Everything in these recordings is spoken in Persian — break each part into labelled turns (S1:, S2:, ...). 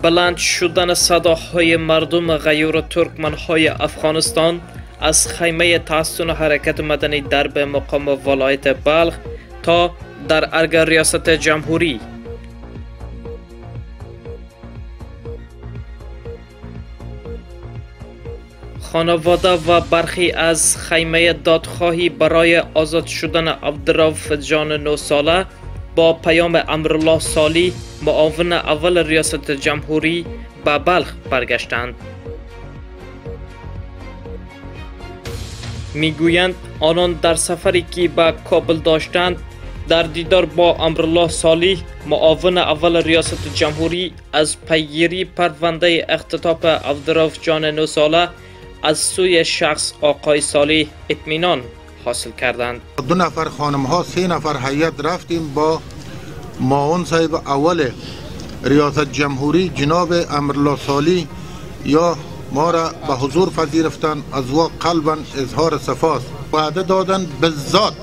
S1: بلند شدن صداهای مردم غیور ترکمنهای افغانستان از خیمه تحسن حرکت مدنی درب مقام ولایت بلخ تا در ارگ ریاست جمهوری. خانواده و برخی از خیمه دادخواهی برای آزاد شدن عبدالرؤف جان 9 ساله با پیام امرالله صالح معاون اول ریاست جمهوری به بلخ برگشتند. میگویند آنان در سفری که به کابل داشتند در دیدار با امرالله صالح معاون اول ریاست جمهوری از پیگیری پرونده اختطاف عبدالرؤف جان 9 ساله از سوی شخص آقای صالح اطمینان حاصل کردند.
S2: 2 نفر خانم ها 3 نفر هیئت رفتیم با معاون صاحب اول ریاست جمهوری جناب امرالله صالح یا ما را به حضور پذیرفتند. از او قلبا اظهار صفاست. وعده دادن بالذات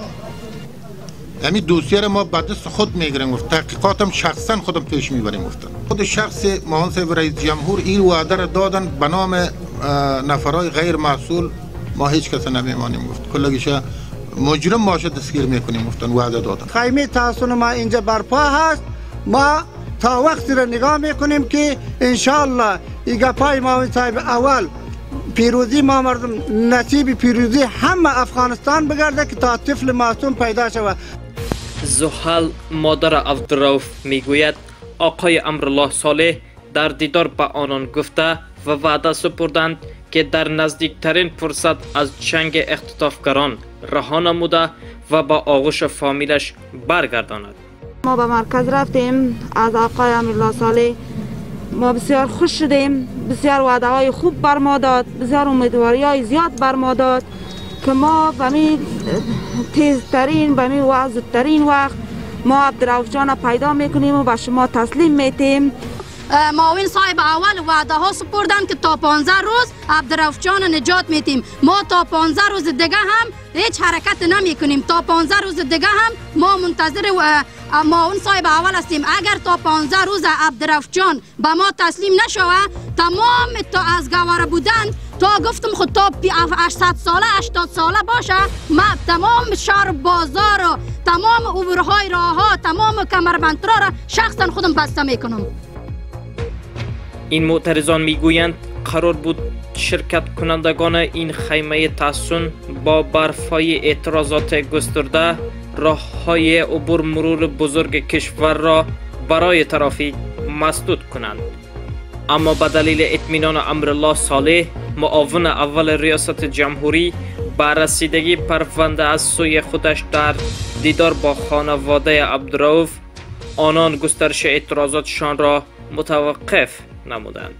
S2: همین دوسیه ما به دست خود میگیریم، تحقیقاتم شخصا خودم پیش میبریم. گفتن خود شخص معاون صاحب رئیس جمهور این وعده را دادن به نام نفرای غیر مسئول. ما هیچ کس نمیمانیم. گفت کلگیش مجرم باشه دستگیر میکنیم. گفتن وعده دادن.
S3: خیمه تحسن ما اینجا برپا هست. ما تا وقتی را نگاه میکنیم که انشالله ایگا پای معاون صاحب اول پیروزی ما مردم نصیب پیروزی همه افغانستان بگرده که تا طفل معصوم پیدا شود.
S1: زحل مادر عبدالرؤف میگوید آقای امرالله صالح در دیدار به آنان گفته و وعده سپردند که در نزدیکترین فرصت از چنگ اختطافگران رها نموده و با آغوش فامیلش برگرداند.
S4: ما به مرکز رفتیم از آقای امرالله صالح. ما بسیار خوش شدیم. بسیار وعده های خوب بر ما داد. بسیار امیدواری های زیاد بر ما داد که ما به می تیزترین به می زودترین وقت ما عبدالرؤف جان پیدا میکنیم و به شما تسلیم میتیم.
S5: معاون صاحب اول وعده ها سپردن که تا 15 روز عبدالرؤف جان نجات میتیم. ما تا 15 روز دیگه هم هیچ حرکت نمی کنیم. تا 15 روز دیگه هم ما منتظر معاون صاحب اول هستیم. اگر تا 15 روز عبدالرؤف جان به ما تسلیم نشود تمام تا از گواره بودن تا گفتم خود تا 800 ساله 80 ساله باشه ما تمام شهر بازار و تمام عبورهای راه ها تمام کمربندترا را شخصا خودم بسته میکنم.
S1: این معترضان میگویند قرار بود شرکت کنندگان این خیمه تحسن با برپای اعتراضات گسترده راه‌های عبور مرور بزرگ کشور را برای ترافیک مسدود کنند، اما به دلیل اطمینان امرالله صالح معاون اول ریاست جمهوری به رسیدگی پرونده از سوی خودش در دیدار با خانواده عبدالرؤف آنان گسترش اعتراضاتشان را متوقف نمودند.